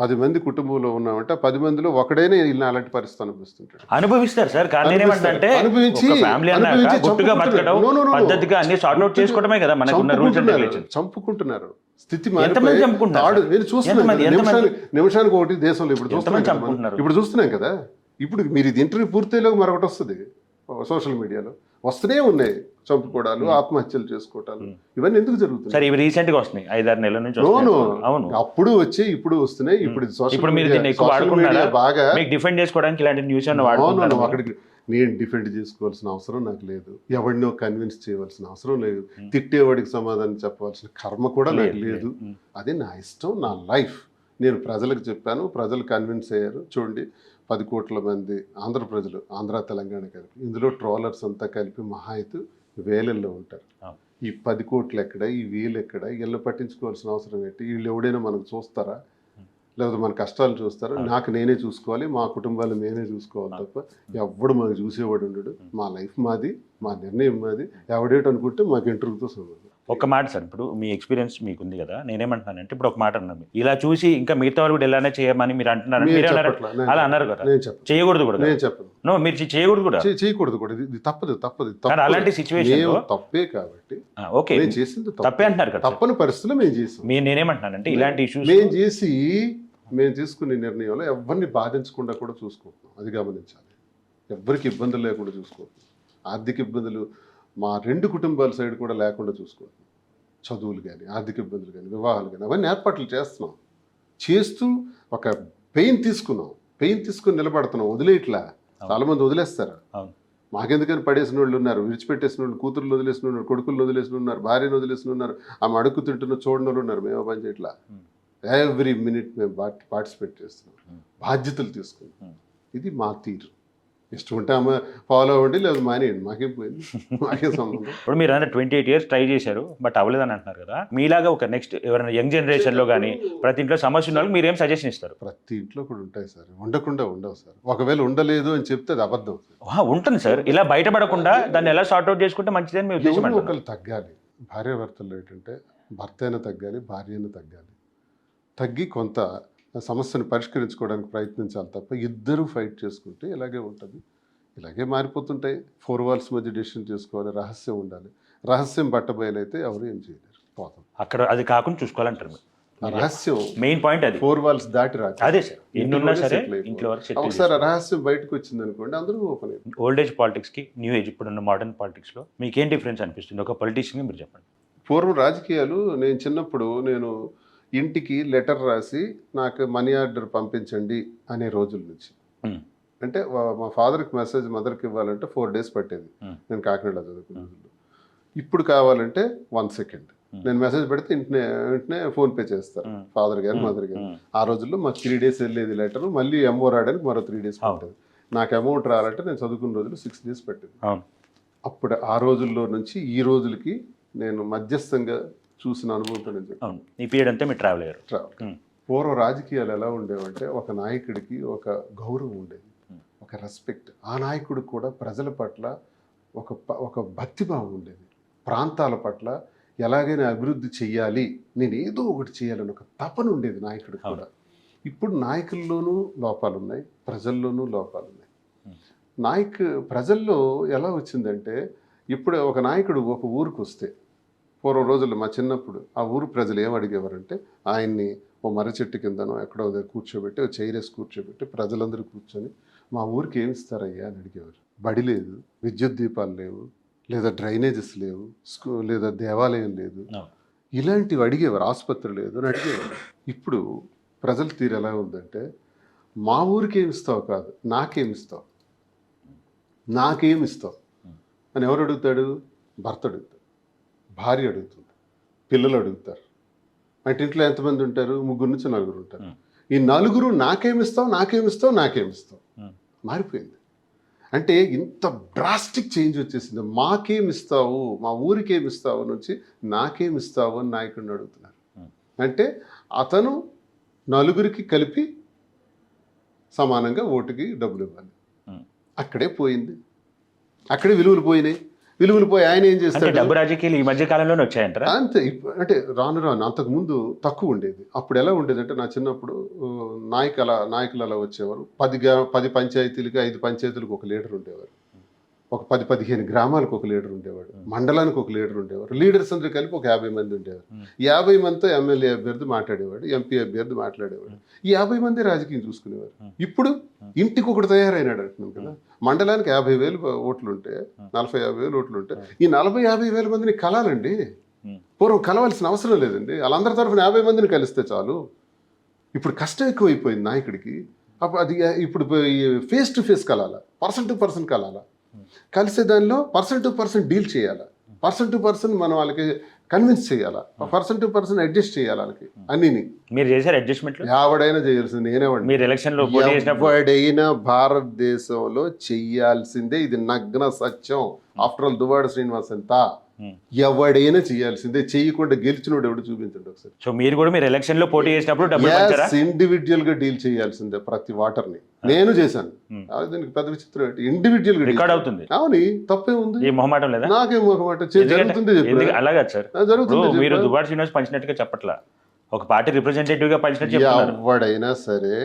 10 మంది కుటుంబంలో ఉన్నామంటే 10 మందిలో ఒకడైనా ఇలా అలాంటి పరిస్థితి అనిపిస్తుంటాడు. అనుభవిస్తారు సార్. కానీ ఏమంటే అనుభవించి ఫ్యామిలీ అన్నాక గుట్టుగా బతకడం, పద్ధతిగా అన్ని సార్ట్ అవుట్ చేసుకోవడమే కదా మనకు ఉన్న రూల్స్ అండ్ రెగ్యులేషన్స్. చంపుకుంటున్నారు. స్థితి ఎంతమంది చంపుకుంటున్నారు? నేను చూస్తున్నాను నిమిషానికి ఒకటి దేశంలో ఇప్పుడు చూస్తున్నాం కదా. ఇప్పుడు మీరు ఇది ఇంటర్వ్యూ పూర్తయిలో మరొకటి వస్తుంది సోషల్ మీడియాలో వస్తూనే ఉన్నాయి. చంపుకోవడాలు, ఆత్మహత్యలు చేసుకోవటాలు, ఇవన్నీ ఎందుకు జరుగుతుంది సార్? ఇవి రీసెంట్ గా వస్తున్నాయి, 5-6 నెలల నుంచి. అవును, అప్పుడు వచ్చి ఇప్పుడు వస్తున్నాయి. ఇప్పుడు మీరు దీన్ని ఎక్కువ వాడుకుంటున్నారా? బాగా మీకు డిఫెండ్ చేసుకోవడానికి ఇలాంటి న్యూస్ వాడుకుంటున్నాను. అక్కడికి నేను డిఫెండ్ చేసుకోవాల్సిన అవసరం నాకు లేదు. ఎవరినో కన్విన్స్ చేయవలసిన అవసరం లేదు. తిట్టేవాడికి సమాధానం చెప్పవలసిన కర్మ కూడా నాకు లేదు. అది నా ఇష్టం, నా లైఫ్. నేను ప్రజలకు చెప్పాను, ప్రజలు కన్విన్స్ అయ్యారు. చూడండి, 10 కోట్ల మంది ఆంధ్ర ప్రజలు, ఆంధ్ర తెలంగాణ కలిపి, ఇందులో ట్రోలర్స్ అంతా కలిపి మహా అయితే వేలల్లో ఉంటారు. ఈ 10 కోట్లు ఎక్కడ, ఈ వేలు ఎక్కడ, వీళ్ళు పట్టించుకోవాల్సిన అవసరం ఏంటి? వీళ్ళు ఎవడైనా మనకు చూస్తారా? లేకపోతే మన కష్టాలు చూస్తారా? నాకు నేనే చూసుకోవాలి, మా కుటుంబాలు నేనే చూసుకోవాలి తప్ప ఎవడు మాకు చూసేవాడు ఉండడు. మా లైఫ్ మాది, మా నిర్ణయం మాది. ఎవడేటి అనుకుంటే మాకు ఇంటర్వ్యూతో సంబంధం. ఒక మాట సార్, ఇప్పుడు మీ ఎక్స్పీరియన్స్ మీకు ఉంది కదా, నేనేమంటున్నానంటే ఇప్పుడు ఒక మాట అన్నాను, ఇలా చూసి ఇంకా మిగతా వాళ్ళు కూడా ఎలానే చేయమని మీరు అంటున్నారు. అలా అన్నారు కదా, చేయకూడదు కూడా. నేను చెప్పను. నో, మీరు చేయకూడదు కూడా. చేయకూడదు కూడా. ఇది తప్పదు. అలాంటి సిచ్యువేషన్ తప్పే కాబట్టి ఓకే, చేసింది తప్పే అంటున్నారు కదా. తప్పని పరిస్థితుల్లో మేము చేసాం. నేనేమంటున్నానంటే ఇలాంటి ఇష్యూస్ మేము తీసుకునే నిర్ణయంలో ఎవరిని బాధించకుండా కూడా చూసుకుంటున్నాం. అది గమనించాలి. ఎవ్వరికి ఇబ్బందులు లేకుండా చూసుకుంటున్నాం. ఆర్థిక ఇబ్బందులు మా 2 కుటుంబాల సైడ్ కూడా లేకుండా చూసుకుంటున్నాం. చదువులు కానీ, ఆర్థిక ఇబ్బందులు కానీ, వివాహాలు కానీ, అవన్నీ ఏర్పాట్లు చేస్తున్నాం. చేస్తూ ఒక పెయిన్ తీసుకుని నిలబడుతున్నాం. వదిలేట్లా. చాలామంది వదిలేస్తారు. మాకెందుకని పడేసిన వాళ్ళు ఉన్నారు, విడిచిపెట్టేసిన వాళ్ళు, కూతుర్లు వదిలేసిన ఉన్నారు, కొడుకులు వదిలేసిన ఉన్నారు, భార్యను వదిలేసిన ఉన్నారు, ఆమె అడుగు తింటున్న చూడని వాళ్ళు ఉన్నారు. మేము పని చేయట్లా. ఎవ్రీ మినిట్ మేము పార్టిసిపేట్ చేస్తున్నాం, బాధ్యతలు తీసుకుంటాం. ఇది మా తీరు. ఇష్టం ఉంటే ఆమె ఫాలో అవ్వండి, లేదా మానేయండి, మాకేం పోయింది, మాకేం సంబంధం. ఇప్పుడు మీరు 28 years ట్రై చేశారు, బట్ అవ్వలేదని అంటున్నారు కదా. మీలాగా ఒక నెక్స్ట్ ఎవరైనా యంగ్ జనరేషన్లో కానీ ప్రతి ఇంట్లో సమస్య ఉన్న వాళ్ళకి మీరు ఏం సజెషన్ ఇస్తారు? ప్రతి ఇంట్లో కూడా ఉంటాయి సార్, ఉండకుండా ఉండవు సార్. ఒకవేళ ఉండలేదు అని చెప్తే అది అబద్ధం. ఉంటుంది సార్. ఇలా బయటపడకుండా దాన్ని ఎలా సార్ట్అవుట్ చేసుకుంటే మంచిదని మీ ఉద్దేశం? ఒకళ్ళు తగ్గాలి. భార్యాభర్తల్లో ఏంటంటే భర్త అయినా తగ్గాలి, భార్య అయినా తగ్గాలి. తగ్గి కొంత సమస్యను పరిష్కరించుకోవడానికి ప్రయత్నించాలి తప్ప ఇద్దరూ ఫైట్ చేసుకుంటే ఇలాగే ఉంటుంది. ఇలాగే మారిపోతుంటాయి. 4 walls మధ్య డెసిషన్ చేసుకోవాలి. రహస్యం ఉండాలి. రహస్యం బట్టబయలైతే ఎవరు ఏం చేయలేరు. పోతాం అక్కడ. అది కాకుండా చూసుకోవాలంటారు. రహస్యం మెయిన్ పాయింట్. అది 4 walls దాటి రాదు. అదే సార్, ఎన్నున్నా సరే ఇంట్లో ఒకసారి రహస్యం బయటకు వచ్చింది అనుకోండి, అందరూ ఓపెన్ అయిపోయింది. ఓల్డ్ ఏజ్ పాలిటిక్స్కి న్యూ ఏజ్ ఇప్పుడున్న మోడర్న్ పాలిటిక్స్లో మీకేం డిఫరెన్స్ అనిపిస్తుంది? ఒక పొలిటీషియన్గా మీరు చెప్పండి. పూర్వం రాజకీయాలు, నేను చిన్నప్పుడు ఇంటికి లెటర్ రాసి నాకు మనీ ఆర్డర్ పంపించండి అనే రోజుల నుంచి, అంటే మా ఫాదర్కి మెసేజ్ మదర్కి ఇవ్వాలంటే 4 days పట్టేది. నేను కాకినాడ చదువుకునే రోజుల్లో. ఇప్పుడు కావాలంటే 1 second నేను మెసేజ్ పెడితే వెంటనే ఫోన్పే చేస్తారు ఫాదర్ గారు, మదర్ గారు. ఆ రోజుల్లో మాకు 3 days వెళ్ళేది లెటర్. మళ్ళీ ఎంఓ రావడానికి మరో 3 days పట్టేది. నాకు అమౌంట్ రావాలంటే నేను చదువుకున్న రోజులు 6 days పట్టేది. అప్పుడు ఆ రోజుల్లో నుంచి ఈ రోజులకి నేను మధ్యస్థంగా చూసిన అనుభవంతో నేను చెప్పాను. ఈ పీరియడ్ అంతా మీరు ట్రావెల్ అయ్యారు. పూర్వ రాజకీయాలు ఎలా ఉండేవంటే ఒక నాయకుడికి ఒక గౌరవం ఉండేది, ఒక రెస్పెక్ట్. ఆ నాయకుడికి కూడా ప్రజల పట్ల ఒక భక్తిభావం ఉండేది. ప్రాంతాల పట్ల ఎలాగైనా అభివృద్ధి చెయ్యాలి, నేను ఏదో ఒకటి చేయాలని ఒక తపన ఉండేది నాయకుడికి కూడా. ఇప్పుడు నాయకుల్లోనూ లోపాలు ఉన్నాయి, ప్రజల్లోనూ లోపాలు ఉన్నాయి. ప్రజల్లో ఎలా వచ్చిందంటే, ఇప్పుడు ఒక నాయకుడు ఒక ఊరికి వస్తే, పూర్వం రోజుల్లో మా చిన్నప్పుడు ఆ ఊరు ప్రజలు ఏం అడిగేవారంటే, ఆయన్ని ఓ మర్రి చెట్టు కిందనో ఎక్కడో కూర్చోబెట్టి, ఓ చైరేసి కూర్చోబెట్టి ప్రజలందరూ కూర్చొని మా ఊరికి ఏమి ఇస్తారయ్యా అని అడిగేవారు. బడి లేదు, విద్యుత్ దీపాలు లేవు, లేదా డ్రైనేజెస్ లేవు, లేదా దేవాలయం లేదు, ఇలాంటివి అడిగేవారు. ఆసుపత్రి లేదు అని అడిగేవారు. ఇప్పుడు ప్రజల తీరు ఎలా ఉందంటే, మా ఊరికి ఏమి ఇస్తావు కాదు, నాకేమిస్తావు అని ఎవరు అడుగుతాడు? భర్త అడుగుతాడు, భార్య అడుగుతుంది, పిల్లలు అడుగుతారు. అంటే ఇంట్లో ఎంతమంది ఉంటారు? 3 నుంచి 4 ఉంటారు. ఈ 4 నాకేమిస్తావు మారిపోయింది. అంటే ఇంత డ్రాస్టిక్ చేంజ్ వచ్చేసింది. మాకేమిస్తావు, మా ఊరికి ఏమిస్తావు నుంచి నాకేమిస్తావు అని నాయకుడిని అడుగుతున్నారు. అంటే అతను 4 కలిపి సమానంగా ఓటుకి డబ్బులు ఇవ్వాలి. అక్కడే పోయింది, అక్కడే విలువలు పోయినాయి. విలువలు పోయి ఆయన ఏం అంటే చేస్తాడు? డబ్బు రాజకీయాలు ఈ మధ్య కాలంలోనే వచ్చాయంటారా? అంతే. అంటే రాను రాను అంతకుముందు తక్కువ ఉండేది. అప్పుడు ఎలా ఉండేదంటే నా చిన్నప్పుడు నాయకులు అలా వచ్చేవారు. 10 పంచాయతీలకి 5 పంచాయతీలకు ఒక లీడర్ ఉండేవారు. ఒక 10-15 గ్రామాలకు ఒక లీడర్ ఉండేవాడు. మండలానికి ఒక లీడర్ ఉండేవారు. లీడర్స్ అందరూ కలిపి ఒక 50 మంది ఉండేవారు. 50 మందితో ఎమ్మెల్యే అభ్యర్థి మాట్లాడేవాడు, ఎంపీ అభ్యర్థి మాట్లాడేవాడు. ఈ 50 మంది రాజకీయం చూసుకునేవారు. ఇప్పుడు ఇంటికి ఒకటి తయారైనాడు అంటున్నాం కదా. మండలానికి 50,000 ఓట్లు ఉంటే, 40-50,000 ఓట్లు ఉంటే, ఈ 40-50,000 మందిని కలాలండి. పూర్వం కలవాల్సిన అవసరం లేదండి. వాళ్ళందరి తరఫున 50 మందిని కలిస్తే చాలు. ఇప్పుడు కష్టం ఎక్కువైపోయింది నాయకుడికి. అప్పుడు అది ఇప్పుడు ఫేస్ టు ఫేస్ కలాలా, పర్సన్ టు పర్సన్ కలాలా. కలిసే దానిలో పర్సన్ టు పర్సన్ డీల్ చేయాలా, పర్సన్ టు పర్సన్ మనం వాళ్ళకి కన్విన్స్ చేయాలా, పర్సన్ టు పర్సన్ అడ్జస్ట్ చేయాలి వాళ్ళకి అన్నిని. మీరు చేశారు అడ్జస్ట్మెంట్? ఎవడైనా చేయాల్సింది. నేనేవాడిని. మీరు ఎలక్షన్ లో పోటీ చేసినప్పుడు ఎవడైనా భారతదేశంలో చెయ్యాల్సిందే, ఇది నగ్న సత్యం. ఆఫ్టర్ ఆల్ దువ్వాడ శ్రీనివాస్ ఎంత ఎవడైనా చేయాల్సిందే. చేయకుండా గెలిచినోడు ఎవడు చూపించండి ఒకసారి. సో మీరు కూడా మీరు ఎలక్షన్ లో పోటీ చేసినప్పుడు డబ్బులు పంచారా? ఇండివిజువల్ గా డీల్ చేయాల్సిందే ప్రతి వాటర్ని. నేను చేశాను. దీనికి పెద్ద విచిత్రం ఏంటి, ఇండివిజువల్ గా రికార్డ్ అవుతుంది. అవును, తప్పే ఉంది. ఈ మొహమాటం లేదా? నాకేం మొహమాట జరుగుతుంది. అలాగా సార్ జరుగుతుంది. మీరు దువ్వాడ శ్రీనివాస్ పంచినట్టుగా చెప్పట్లా, ఒక పార్టీ రిప్రజెంటేటివ్ గా పంచినట్టు చెప్తున్నారు. ఎవడైనా సరే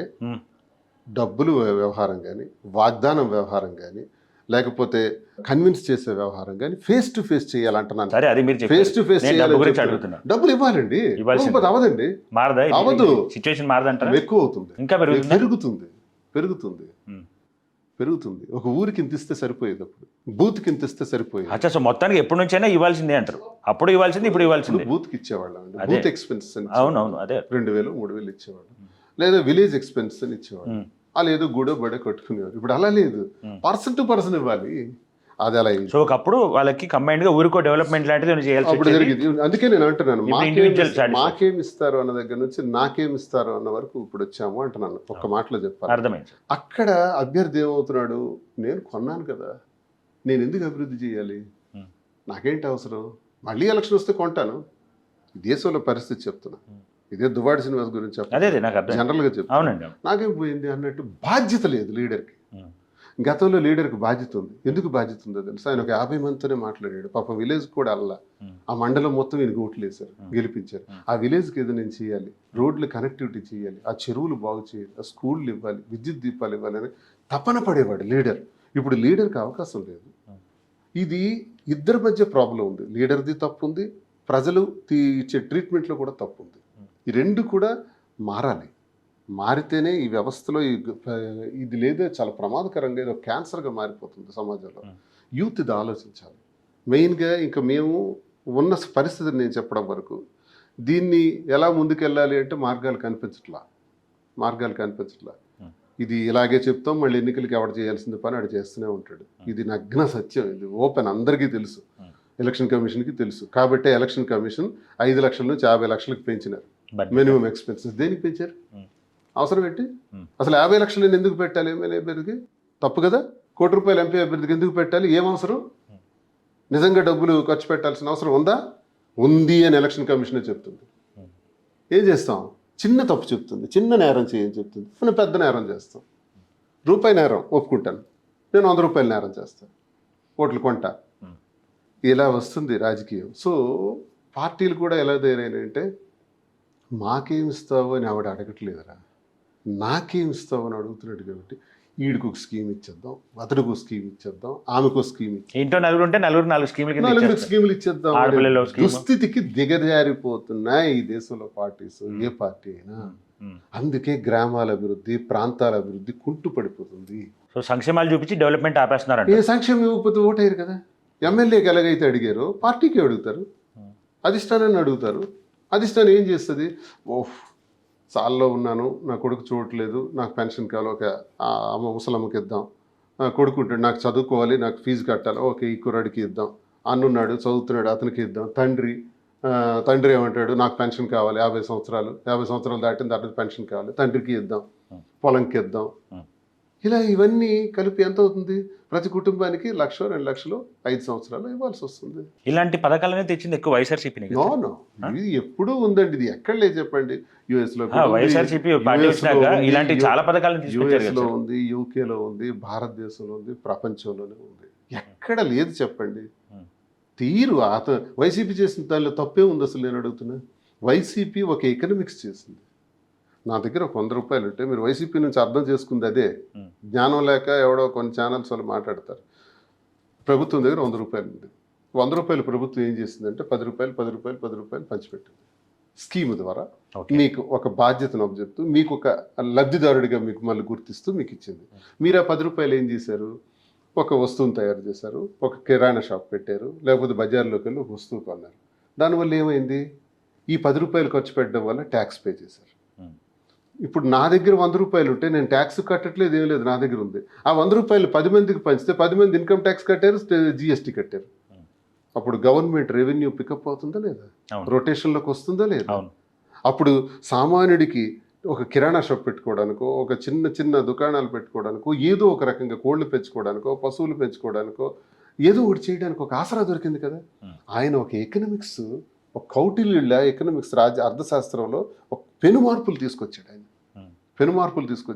డబ్బులు వ్యవహారం కానీ, వాగ్దానం వ్యవహారం కానీ, లేకపోతే కన్విన్స్ చేసే వ్యవహారం కానీ ఫేస్ టు ఫేస్ చేయాలంటున్నాను. సరే, అది మీరు ఫేస్ టు ఫేస్ చేయాలి. డబ్బులు ఇవ్వాలండి. అవదండి, మారదా? అవదు. సిచ్యువేషన్ మారదంటారా? ఎక్కువ అవుతుంది, ఇంకా పెరుగుతుంది పెరుగుతుంది పెరుగుతుంది. ఒక ఊరికి ఇంత ఇస్తే సరిపోయేది, అప్పుడు బూత్కి ఇంత ఇస్తే సరిపోయేది. అచ్చా, సో మొత్తానికి ఎప్పటి నుంచైనా ఇవ్వాల్సిందే అంటారు. అప్పుడు ఇవ్వాల్సింది, ఇప్పుడు ఇవ్వాల్సింది. బూత్కి ఇచ్చేవాళ్ళం, బూత్ ఎక్స్పెన్సెస్ అని. అవునవును, అదే 2,000-3,000 ఇచ్చేవాళ్ళు. లేదా విలేజ్ ఎక్స్పెన్సెస్ అని ఇచ్చేవాళ్ళు. వాళ్ళు ఏదో గుడో బడే కట్టుకునేవారు. ఇప్పుడు అలా లేదు, పర్సన్ టు పర్సన్ ఇవ్వాలి. అది అలా. సో ఒకప్పుడు వాళ్ళకి కంబైన్డ్ గా ఊరికో డెవలప్మెంట్ లాంటిది చేయాల్సి అప్పుడు జరిగింది. అందుకే నేను అంటున్నాను, మాకేమి ఇస్తారు అన్న దగ్గర నుంచి నాకేమి ఇస్తారు అన్న వరకు ఇప్పుడు వచ్చాము అంటున్నాను. ఒక్క మాటలో చెప్పాలి. అర్థమైంది. అక్కడ అభ్యర్థి ఏమవుతున్నాడు, నేను కొన్నాను కదా, నేను ఎందుకు అభివృద్ధి చేయాలి, నాకేంటి అవసరం, మళ్ళీ ఎలక్షన్ వస్తే కొంటాను. దేశంలో పరిస్థితి చెప్తున్నా, ఇదే దువ్వాడ శ్రీనివాస్ గురించి జనరల్ గా చెప్తాను. అవునండి, నాకేం పోయింది అన్నట్టు. బాధ్యత లేదు లీడర్కి. గతంలో లీడర్కి బాధ్యత ఉంది. ఎందుకు బాధ్యత ఉందో తెలుసు, ఆయన ఒక 50 మందితోనే మాట్లాడాడు. పాపం విలేజ్ కూడా అల్లా, ఆ మండలం మొత్తం ఈయన ఓట్లు వేశారు, గెలిపించారు. ఆ విలేజ్కి ఏదో నేను చేయాలి, రోడ్లు కనెక్టివిటీ చేయాలి, ఆ చెరువులు బాగు చేయాలి, ఆ స్కూళ్ళు ఇవ్వాలి, విద్యుత్ దీపాలు ఇవ్వాలి అని తపన పడేవాడు లీడర్. ఇప్పుడు లీడర్కి అవకాశం లేదు. ఇది ఇద్దరి మధ్య ప్రాబ్లం ఉంది. లీడర్ది తప్పు ఉంది, ప్రజలు ఇచ్చే ట్రీట్మెంట్లో కూడా తప్పు ఉంది. ఈ రెండు కూడా మారాలి. మారితేనే ఈ వ్యవస్థలో ఇది లేదో చాలా ప్రమాదకరంగా ఏదో క్యాన్సర్గా మారిపోతుంది సమాజంలో. యూత్ ఇది ఆలోచించాలి మెయిన్గా. ఇంకా మేము ఉన్న పరిస్థితిని నేను చెప్పడం వరకు దీన్ని ఎలా ముందుకెళ్ళాలి అంటే మార్గాలు కనిపించట్లా. ఇది ఇలాగే చెప్తాం, మళ్ళీ ఎన్నికలకి ఎవడు చేయాల్సింది పని ఆడు చేస్తూనే ఉంటాడు. ఇది నగ్న సత్యం, ఇది ఓపెన్, అందరికీ తెలుసు, ఎలక్షన్ కమిషన్కి తెలుసు. కాబట్టి ఎలక్షన్ కమిషన్ 5 లక్షల నుంచి 50 లక్షలకు పెంచినారు మినిమం ఎక్స్పెన్సెస్. దేనికి పెంచారు, అవసరం ఏంటి? అసలు 50 లక్షలు నేను ఎందుకు పెట్టాలి ఎమ్మెల్యే అభ్యర్థికి? తప్పు కదా. ₹1,00,00,000 ఎంపీ అభ్యర్థికి ఎందుకు పెట్టాలి? ఏం అవసరం? నిజంగా డబ్బులు ఖర్చు పెట్టాల్సిన అవసరం ఉందా? ఉంది అని ఎలక్షన్ కమిషనే చెప్తుంది. ఏం చేస్తాం? చిన్న తప్పు చెప్తుంది, చిన్న నేరం చేయని చెప్తుంది, మనం పెద్ద నేరం చేస్తాం. రూపాయి నేరం ఒప్పుకుంటాను, నేను ₹100 నేరం చేస్తాను, ఓట్లు కొంటా. ఇలా వస్తుంది రాజకీయం. సో పార్టీలు కూడా ఎలా తయారైనాయంటే, మాకేమిస్తావు అని ఆవిడ అడగట్లేదురా, నాకేమిస్తావు అని అడుగుతున్నాడు. కాబట్టి ఈడికి ఒక స్కీమ్ ఇచ్చేద్దాం, అతడికి ఒక స్కీమ్ ఇచ్చేద్దాం, ఆమెకు ఒక స్కీమ్ ఇచ్చేద్దాం, ఇంట్లో నలుగురు ఉంటే నలుగురు స్కీములు ఇచ్చేద్దాం. దుస్థితికి దిగజారిపోతున్నాయి ఈ దేశంలో పార్టీస్, ఏ పార్టీ అయినా. అందుకే గ్రామాల అభివృద్ధి, ప్రాంతాల అభివృద్ధి కుంటుపడిపోతుంది. సో సంక్షేమాలు చూపించి డెవలప్మెంట్ ఆపేస్తున్నారు. ఏ సంక్షేమం ఇవ్వకపోతే ఓటేరు కదా. ఎమ్మెల్యేకి ఎలాగైతే అడిగారో పార్టీకి అడుగుతారు, అధిష్టానాన్ని అడుగుతారు. అధిష్టానం ఏం చేస్తుంది? ఓహ్, చాల్లో ఉన్నాను, నా కొడుకు చూడట్లేదు, నాకు పెన్షన్ కావాలి, ఒక ముసలమ్మకి ఇద్దాం, కొడుకు ఉంటాడు, నాకు చదువుకోవాలి, నాకు ఫీజు కట్టాలి, ఓకే ఈ కుర్రాడికి ఇద్దాం, అన్నున్నాడు చదువుతున్నాడు అతనికి ఇద్దాం. తండ్రి ఏమంటాడు, నాకు పెన్షన్ కావాలి, 50 సంవత్సరాలు దాటిన తర్వాత పెన్షన్ కావాలి, తండ్రికి ఇద్దాం, పొలంకి ఇద్దాం. ఇలా ఇవన్నీ కలిపి ఎంత అవుతుంది? ప్రతి కుటుంబానికి 1,00,000, 2 లక్షలు 5 సంవత్సరాలు ఇవ్వాల్సి వస్తుంది. ఇలాంటి పథకాలనే తెచ్చింది ఎక్కువ వైఎస్ఆర్సీపీ. నో, ఇది ఎప్పుడూ ఉందండి. ఇది ఎక్కడ లేదు చెప్పండి. యుఎస్లో ఇలాంటి చాలా పథకాలను యుఎస్లో ఉంది, యూకేలో ఉంది, భారతదేశంలో ఉంది, ప్రపంచంలోనే ఉంది. ఎక్కడ లేదు చెప్పండి. Hmm. తీరు వైసీపీ చేసిన దానిలో తప్పే ఉంది అసలు నేను అడుగుతున్నా. వైసీపీ ఒక ఎకనామిక్స్ చేసింది. నా దగ్గర ఒక 100 రూపాయలు ఉంటే మీరు వైసీపీ నుంచి అర్థం చేసుకుంది అదే. Hmm. జ్ఞానం లేక ఎవడో కొన్ని ఛానల్స్ వాళ్ళు మాట్లాడతారు. ప్రభుత్వం దగ్గర 100 రూపాయలు ఉంది. 100 రూపాయలు ప్రభుత్వం ఏం చేసిందంటే 10 రూపాయలు 10 రూపాయలు 10 రూపాయలు పంచిపెట్టింది. స్కీమ్ ద్వారా Okay. మీకు ఒక బాధ్యతను చెప్తూ మీకు ఒక లబ్ధిదారుడిగా మీకు మళ్ళీ గుర్తిస్తూ మీకు ఇచ్చింది. మీరు ఆ 10 రూపాయలు ఏం చేశారు? ఒక వస్తువును తయారు చేశారు, ఒక కిరాణా షాప్ పెట్టారు, లేకపోతే బజార్లోకి వెళ్ళి ఒక వస్తువు కొన్నారు. దానివల్ల ఏమైంది? ఈ 10 రూపాయలు ఖర్చు పెట్టడం వల్ల ట్యాక్స్ పే చేశారు. Hmm. ఇప్పుడు నా దగ్గర 100 రూపాయలు ఉంటే నేను ట్యాక్స్ కట్టట్లేదు, ఏం లేదు, నా దగ్గర ఉంది. ఆ 100 రూపాయలు 10 మందికి పంచితే 10 మంది ఇన్కమ్ ట్యాక్స్ కట్టారు, జిఎస్టీ కట్టారు. Hmm. అప్పుడు గవర్నమెంట్ రెవెన్యూ పికప్ అవుతుందా లేదా? అవును. రొటేషన్లోకి వస్తుందా లేదా? అవును. అప్పుడు సామాన్యుడికి ఒక కిరాణా షాప్ పెట్టుకోవడానికో, ఒక చిన్న చిన్న దుకాణాలు పెట్టుకోవడానికో, ఏదో ఒక రకంగా కోళ్ళు పెంచుకోవడానికో, పశువులు పెంచుకోవడానికో, ఏదో ఒకటి చేయడానికి ఒక ఆసరా దొరికింది కదా. Hmm. ఆయన ఒక ఎకనామిక్స్, ఒక కౌటిల్యుల ఎకనామిక్స్ అర్థశాస్త్రంలో ఒక పెను మార్పులు తీసుకొచ్చాడు ఆయన. Hmm. పెను మార్పులు తీసుకొచ్చి